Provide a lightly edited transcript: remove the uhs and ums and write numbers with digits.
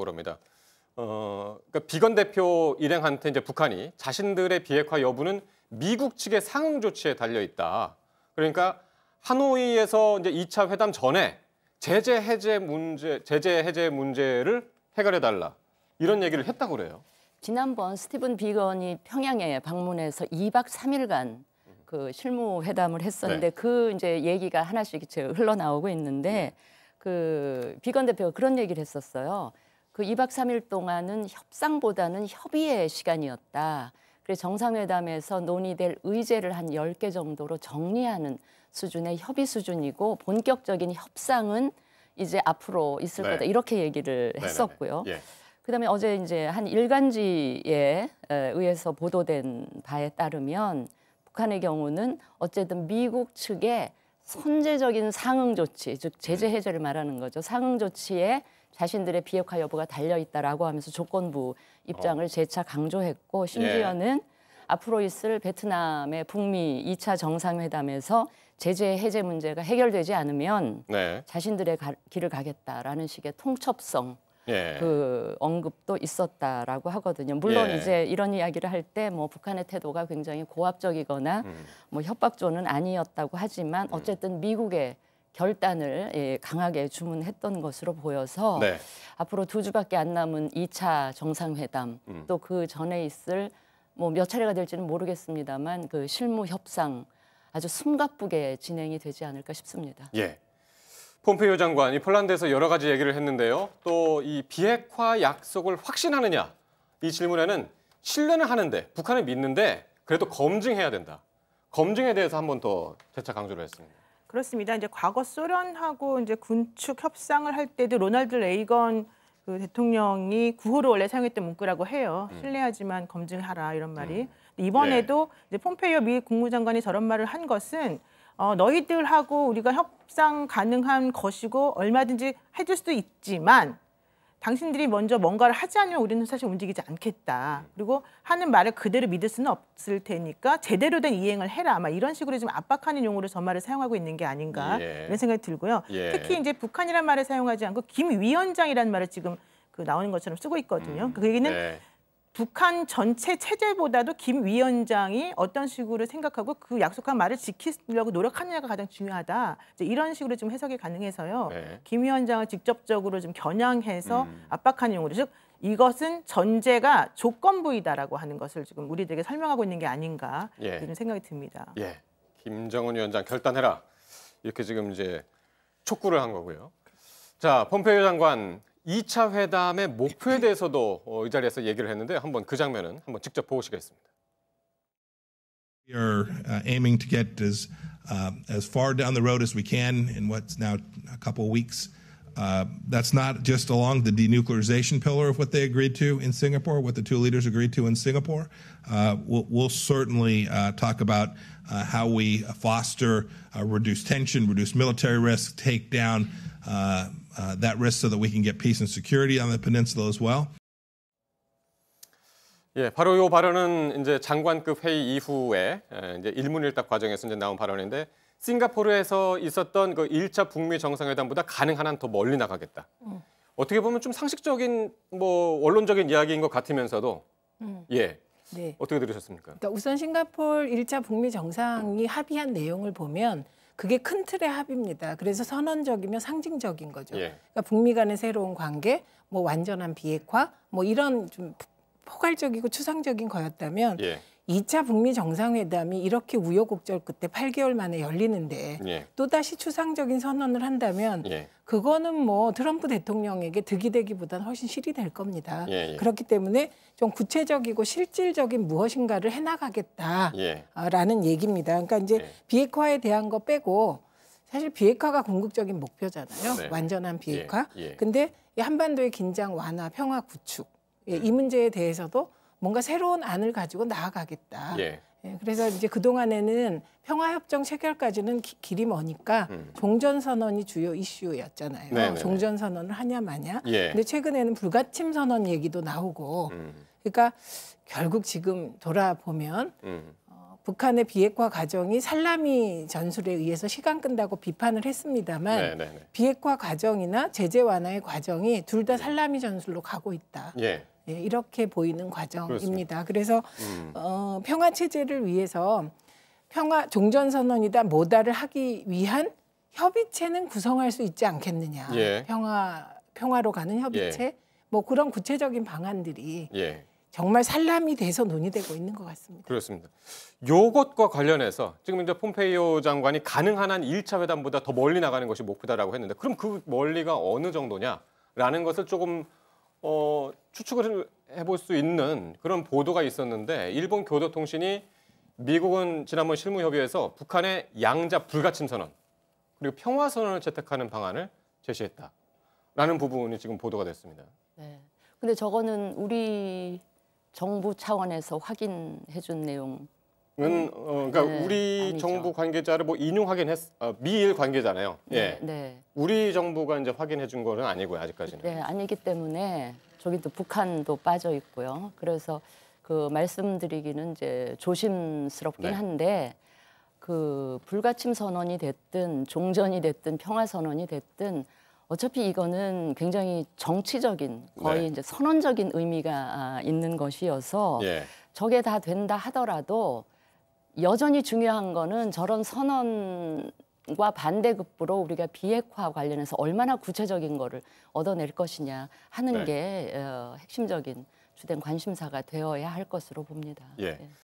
그럽니다. 그러니까 비건 대표 일행한테 이제 북한이 자신들의 비핵화 여부는 미국 측의 상응 조치에 달려 있다. 그러니까 하노이에서 이제 2차 회담 전에 제재 해제 문제를 해결해 달라. 이런 얘기를 했다고 그래요. 지난번 스티븐 비건이 평양에 방문해서 2박 3일간 그 실무 회담을 했었는데 네. 그 이제 얘기가 하나씩 흘러나오고 있는데 그 비건 대표가 그런 얘기를 했었어요. 그 2박 3일 동안은 협상보다는 협의의 시간이었다. 그래서 정상회담에서 논의될 의제를 한 10개 정도로 정리하는 수준의 협의 수준이고 본격적인 협상은 이제 앞으로 있을 거다. 이렇게 얘기를 했었고요. 예. 그다음에 어제 이제 한 일간지에 의해서 보도된 바에 따르면 북한의 경우는 어쨌든 미국 측의 선제적인 상응 조치, 즉 제재 해제를 말하는 거죠. 상응 조치에 자신들의 비핵화 여부가 달려 있다라고 하면서 조건부 입장을 재차 강조했고 심지어는 앞으로 있을 베트남의 북미 2차 정상회담에서 제재 해제 문제가 해결되지 않으면 자신들의 길을 가겠다라는 식의 통첩성 그 언급도 있었다라고 하거든요. 물론 이제 이런 이야기를 할 때 뭐 북한의 태도가 굉장히 고압적이거나 뭐 협박조는 아니었다고 하지만 어쨌든 미국의 결단을 강하게 주문했던 것으로 보여서 앞으로 2주밖에 안 남은 2차 정상회담 또 그 전에 있을 뭐 몇 차례가 될지는 모르겠습니다만 그 실무 협상 아주 숨가쁘게 진행이 되지 않을까 싶습니다. 예. 폼페이오 장관이 폴란드에서 여러 가지 얘기를 했는데요. 또 이 비핵화 약속을 확신하느냐 이 질문에는 신뢰는 하는데 북한을 믿는데 그래도 검증해야 된다. 검증에 대해서 한 번 더 재차 강조를 했습니다. 그렇습니다. 이제 과거 소련하고 이제 군축 협상을 할 때도 로널드 레이건 그 대통령이 구호를 원래 사용했던 문구라고 해요. 신뢰하지만 검증하라 이런 말이. 이번에도 이제 폼페이오 미 국무장관이 저런 말을 한 것은 너희들하고 우리가 협상 가능한 것이고 얼마든지 해줄 수도 있지만 당신들이 먼저 뭔가를 하지 않으면 우리는 사실 움직이지 않겠다. 그리고 하는 말을 그대로 믿을 수는 없을 테니까 제대로 된 이행을 해라. 아마 이런 식으로 좀 압박하는 용어로 저 말을 사용하고 있는 게 아닌가 이런 생각이 들고요. 특히 이제 북한이란 말을 사용하지 않고 김 위원장이라는 말을 지금 그 나오는 것처럼 쓰고 있거든요. 그 얘기는 북한 전체 체제보다도 김 위원장이 어떤 식으로 생각하고 그 약속한 말을 지키려고 노력하느냐가 가장 중요하다. 이제 이런 식으로 좀 해석이 가능해서요. 김 위원장을 직접적으로 좀 겨냥해서 압박하는 용어로 즉 이것은 전제가 조건부이다라고 하는 것을 지금 우리들에게 설명하고 있는 게 아닌가 이런 생각이 듭니다. 김정은 위원장 결단해라 이렇게 지금 이제 촉구를 한 거고요. 자, 폼페이오 장관. 2차 회담의 목표에 대해서도 이 자리에서 얘기를 했는데 한번 그 장면은 한번 직접 보시겠습니다. We are aiming to get as far down the road as we can in what's now a couple of weeks. That's not just along the denuclearization pillar of what they agreed to in Singapore, what the two leaders agreed to in Singapore. We'll certainly talk about how we foster, reduce tension, reduce military risk, take down that risk so that we can get peace and security on the peninsula as well. 바로 이 발언은 이제 장관급 회의 이후에 이제 일문일답 과정에서 이제 나온 발언인데 싱가포르에서 있었던 그 1차 북미 정상회담보다 가능한 한 더 멀리 나가겠다. 어떻게 보면 좀 상식적인 뭐 원론적인 이야기인 것 같으면서도 어떻게 들으셨습니까? 그러니까 우선 싱가포르 1차 북미 정상이 합의한 내용을 보면 그게 큰 틀의 합의입니다. 그래서 선언적이며 상징적인 거죠. 그러니까 북미 간의 새로운 관계, 뭐 완전한 비핵화, 뭐 이런 좀 포괄적이고 추상적인 거였다면 2차 북미 정상회담이 이렇게 우여곡절 끝에 8개월 만에 열리는데 또다시 추상적인 선언을 한다면 그거는 뭐 트럼프 대통령에게 득이 되기보다는 훨씬 실이 될 겁니다. 그렇기 때문에 좀 구체적이고 실질적인 무엇인가를 해나가겠다라는 얘기입니다. 그러니까 이제 비핵화에 대한 거 빼고 사실 비핵화가 궁극적인 목표잖아요. 완전한 비핵화. 근데 이 한반도의 긴장 완화, 평화 구축 이 문제에 대해서도 뭔가 새로운 안을 가지고 나아가겠다. 그래서 이제 그동안에는 평화협정 체결까지는 길이 머니까 종전선언이 주요 이슈였잖아요. 종전선언을 하냐 마냐. 근데 최근에는 불가침 선언 얘기도 나오고 그러니까 결국 지금 돌아보면 북한의 비핵화 과정이 살라미 전술에 의해서 시간 끈다고 비판을 했습니다만 네, 네, 네. 비핵화 과정이나 제재 완화의 과정이 둘 다 살라미 전술로 가고 있다. 예. 예, 이렇게 보이는 과정입니다. 그렇습니다. 그래서 평화 체제를 위해서 평화 종전 선언이다 뭐다를 하기 위한 협의체는 구성할 수 있지 않겠느냐. 예. 평화로 가는 협의체. 예. 뭐 그런 구체적인 방안들이 예. 정말 살람이 돼서 논의되고 있는 것 같습니다. 그렇습니다. 요것과 관련해서 지금 이제 폼페이오 장관이 가능한 한 1차 회담보다 더 멀리 나가는 것이 목표다라고 했는데 그럼 그 멀리가 어느 정도냐라는 것을 조금 추측을 해볼 수 있는 그런 보도가 있었는데 일본 교도통신이 미국은 지난번 실무협의에서 북한의 양자 불가침 선언 그리고 평화 선언을 채택하는 방안을 제시했다라는 부분이 지금 보도가 됐습니다. 네. 근데 저거는 우리 정부 차원에서 확인해준 내용. 그러니까 네, 우리 아니죠. 정부 관계자를 뭐 인용하긴 미일 관계잖아요. 네, 예. 네. 우리 정부가 이제 확인해준 거는 아니고요, 아직까지는. 네, 아니기 때문에 저기 또 북한도 빠져 있고요. 그래서 그 말씀드리기는 이제 조심스럽긴 네. 한데 그 불가침 선언이 됐든 종전이 됐든 평화 선언이 됐든 어차피 이거는 굉장히 정치적인 거의 네. 이제 선언적인 의미가 있는 것이어서 예. 저게 다 된다 하더라도 여전히 중요한 거는 저런 선언과 반대급부로 우리가 비핵화 관련해서 얼마나 구체적인 거를 얻어낼 것이냐 하는 네. 게 핵심적인 주된 관심사가 되어야 할 것으로 봅니다. 예. 네.